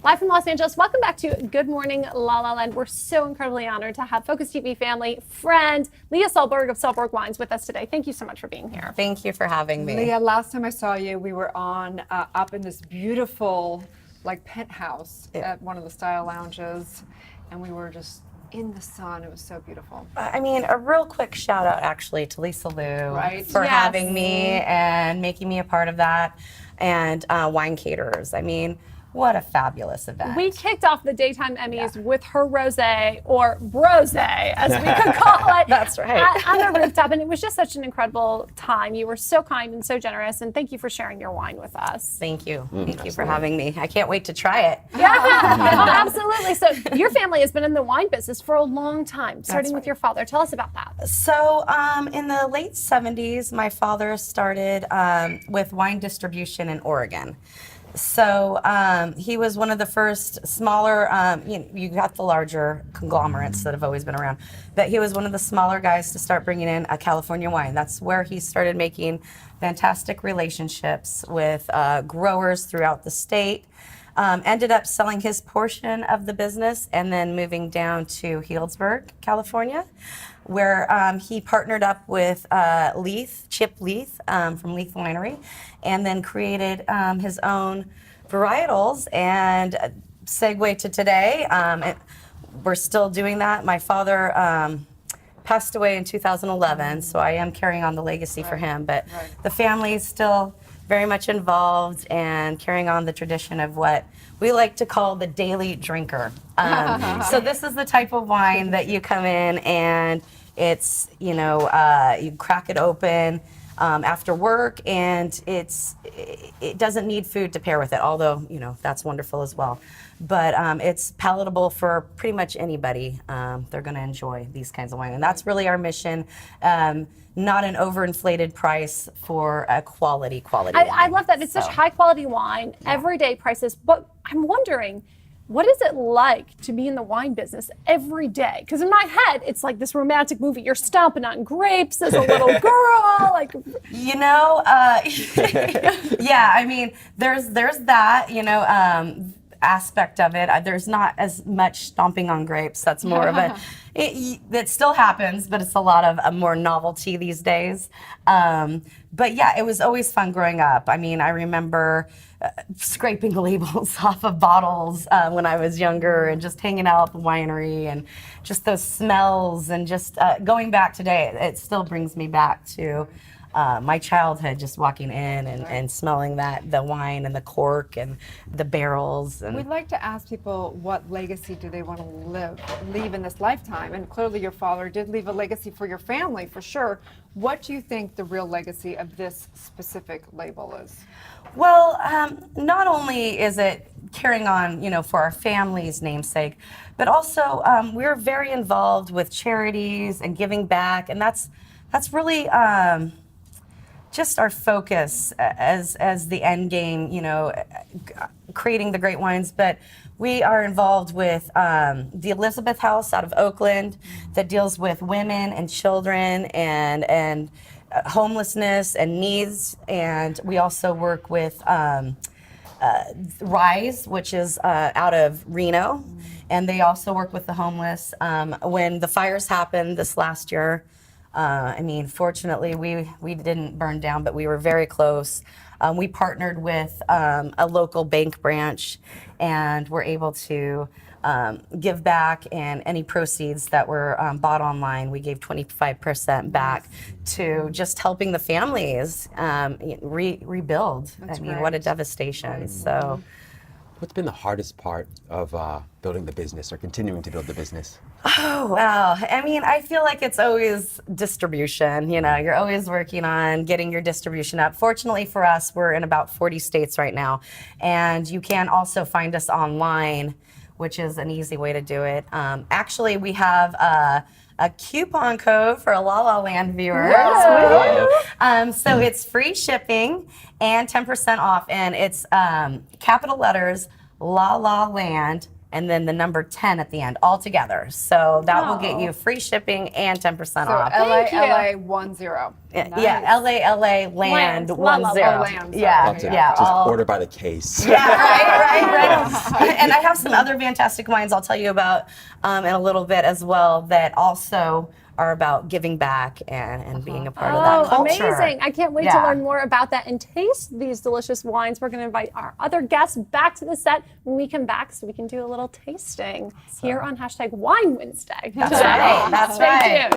Live from Los Angeles, welcome back to Good Morning LaLa Land. We're so incredibly honored to have Focus TV family, friend, Leah Sulbgerg of Sulbgerg Wines with us today. Thank you so much for being here. Thank you for having me. Leah, last time I saw you, we were on up in this beautiful penthouse at one of the style lounges, and we were just in the sun. It was so beautiful. I mean, a real quick shout out actually to LaLa for Yes. having me and making me a part of that, and Wine Caterers. I mean, what a fabulous event. We kicked off the Daytime Emmys with her rosé, or brosé, as we could call it. That's right. On the rooftop, and it was just such an incredible time. You were so kind and so generous, and thank you for sharing your wine with us. Thank you. Thank you for having me. I can't wait to try it. Yeah, oh, absolutely. So your family has been in the wine business for a long time, starting with your father. Tell us about that. So in the late 70s, my father started with wine distribution in Oregon. So he was one of the first smaller, you got the larger conglomerates that have always been around, but he was one of the smaller guys to start bringing in a California wine. That's where he started making fantastic relationships with growers throughout the state. Ended up selling his portion of the business and then moving down to Healdsburg, California, where he partnered up with Chip Leith from Leith Winery, and then created his own varietals. And segue to today, we're still doing that. My father passed away in 2011, so I am carrying on the legacy for him, but the family is still very much involved and carrying on the tradition of what we like to call the daily drinker. So this is the type of wine that you come in and it's, you crack it open after work, and it doesn't need food to pair with it, although, that's wonderful as well. But it's palatable for pretty much anybody. They're going to enjoy these kinds of wine, and that's really our mission. Not an overinflated price for a quality wine. I love that. It's such high quality wine, everyday prices. But I'm wondering, what is it like to be in the wine business every day? Because in my head, it's like this romantic movie. You're stomping on grapes as a little girl. Yeah, I mean, there's that, aspect of it. There's not as much stomping on grapes. That's more of it still happens, but it's a lot of a more novelty these days. But yeah, it was always fun growing up. I mean, I remember scraping labels off of bottles when I was younger, and just hanging out at the winery, and just those smells, and just going back today, it still brings me back to my childhood, just walking in and smelling the wine and the cork and the barrels. And we'd like to ask people, what legacy do they want to leave in this lifetime? And clearly your father did leave a legacy for your family, for sure. What do you think the real legacy of this specific label is? Well, not only is it carrying on, for our family's namesake, but also we're very involved with charities and giving back, and that's really just our focus as the end game, creating the great wines. But we are involved with the Elizabeth House out of Oakland that deals with women and children and homelessness and needs. And we also work with Rise, which is out of Reno, and they also work with the homeless. When the fires happened this last year, fortunately, we didn't burn down, but we were very close. We partnered with a local bank branch, and were able to give back, and any proceeds that were bought online, we gave 25% back to just helping the families rebuild. What a devastation. So. What's been the hardest part of building the business, or continuing to build the business? Oh, wow. I feel like it's always distribution. You're always working on getting your distribution up. Fortunately for us, we're in about 40 states right now. And you can also find us online, which is an easy way to do it. Actually, we have a coupon code for a LaLa Land viewers. So it's free shipping and 10% off, and it's capital letters, LaLa Land, and then the number 10 at the end, all together. So that will get you free shipping and 10% off. So LA 10. Yeah, LA Land 10. Land. Yeah, Just order by the case. Yeah, right. And I have some other fantastic wines I'll tell you about in a little bit as well that also are about giving back and being a part of that culture. Amazing. I can't wait to learn more about that and taste these delicious wines. We're going to invite our other guests back to the set when we come back so we can do a little tasting here on #Wine Wednesday. That's right. That's Stay right. tuned.